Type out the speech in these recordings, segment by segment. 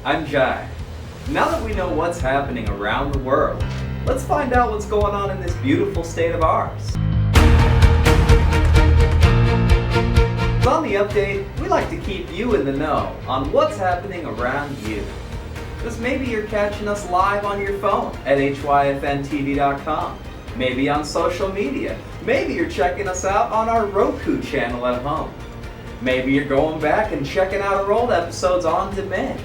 I'm Jai. Now that we know what's happening around the world, let's find out what's going on in this beautiful state of ours. On the update, we like to keep you in the know on what's happening around you. Because maybe you're catching us live on your phone at hyfntv.com, maybe on social media, maybe you're checking us out on our Roku channel at home. Maybe you're going back and checking out our old episodes on demand.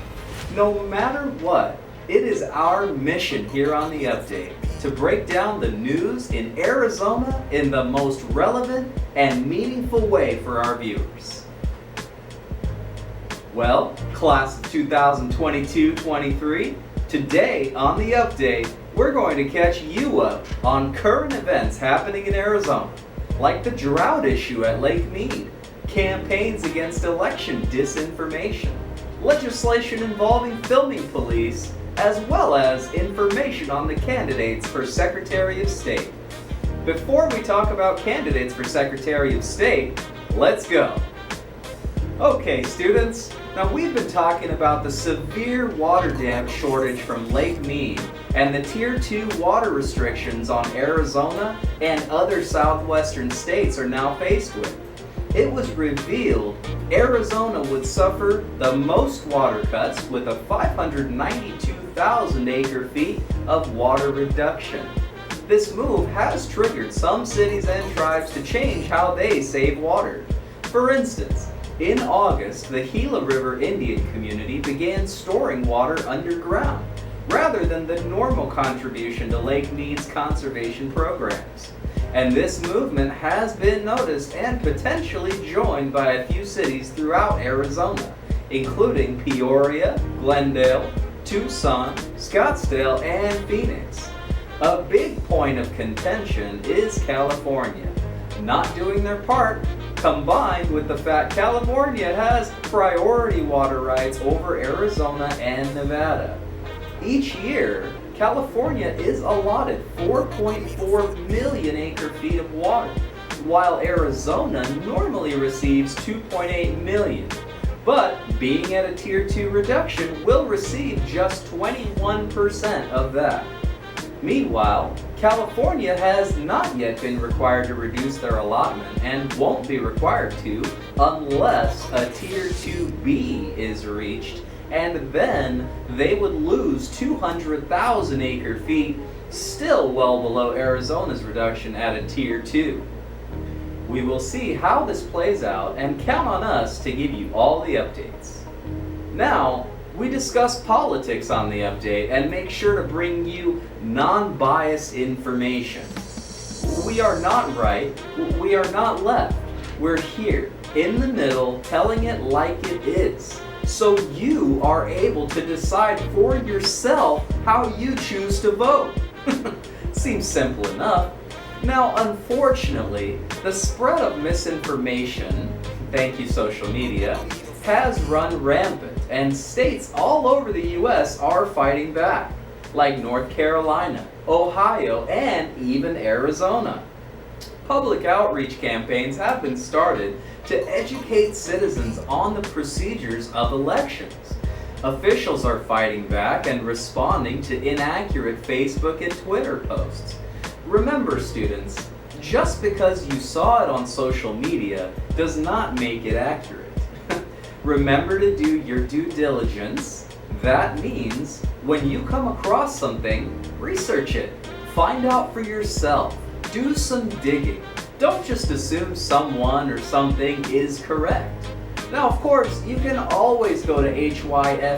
No matter what, it is our mission here on The Update to break down the news in Arizona in the most relevant and meaningful way for our viewers. Well, class of 2022-23, today on The Update, we're going to catch you up on current events happening in Arizona, like the drought issue at Lake Mead, campaigns against election disinformation, legislation involving filming police, as well as information on the candidates for Secretary of State. Before we talk about candidates for Secretary of State, let's go. Okay, students, now we've been talking about the severe water dam shortage from Lake Mead and the Tier 2 water restrictions on Arizona and other southwestern states are now faced with. It was revealed Arizona would suffer the most water cuts with a 592,000 acre-feet of water reduction. This move has triggered some cities and tribes to change how they save water. For instance, in August, the Gila River Indian community began storing water underground, rather than the normal contribution to Lake Mead's conservation programs. And this movement has been noticed and potentially joined by a few cities throughout Arizona, including Peoria, Glendale, Tucson, Scottsdale, and Phoenix. A big point of contention is California not doing their part, combined with the fact California has priority water rights over Arizona and Nevada. Each year, California is allotted 4.4 million acre-feet of water, while Arizona normally receives 2.8 million. But being at a Tier 2 reduction will receive just 21% of that. Meanwhile, California has not yet been required to reduce their allotment and won't be required to unless a Tier 2B is reached, and then they would lose 200,000 acre-feet, still well below Arizona's reduction at a Tier 2. We will see how this plays out and count on us to give you all the updates. Now, we discuss politics on The Update and make sure to bring you non-biased information. We are not right, we are not left. We're here, in the middle, telling it like it is, so you are able to decide for yourself how you choose to vote. Seems simple enough. Now, unfortunately, the spread of misinformation, thank you social media, has run rampant, and states all over the US are fighting back, like North Carolina, Ohio, and even Arizona. Public outreach campaigns have been started to educate citizens on the procedures of elections. Officials are fighting back and responding to inaccurate Facebook and Twitter posts. Remember, students, just because you saw it on social media does not make it accurate. Remember to do your due diligence. That means when you come across something, research it. Find out for yourself. Do some digging. Don't just assume someone or something is correct. Now, of course, you can always go to hyfntv.com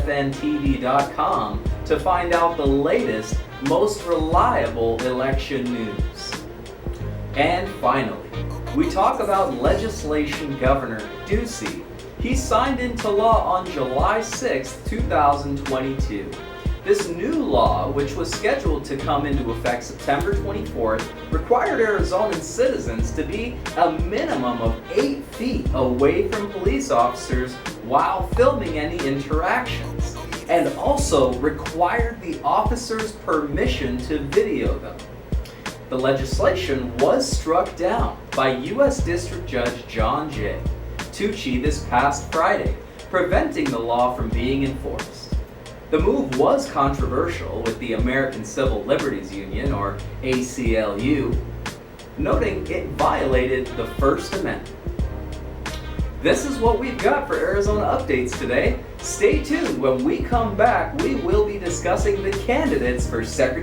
to find out the latest, most reliable election news. And finally, we talk about legislation Governor Ducey. He signed into law on July 6, 2022. This new law, which was scheduled to come into effect September 24th, required Arizonan citizens to be a minimum of 8 feet away from police officers while filming any interactions, and also required the officers' permission to video them. The legislation was struck down by U.S. District Judge John J. Tucci this past Friday, preventing the law from being enforced. The move was controversial, with the American Civil Liberties Union, or ACLU, noting it violated the First Amendment. This is what we've got for Arizona Updates today. Stay tuned. When we come back, we will be discussing the candidates for Secretary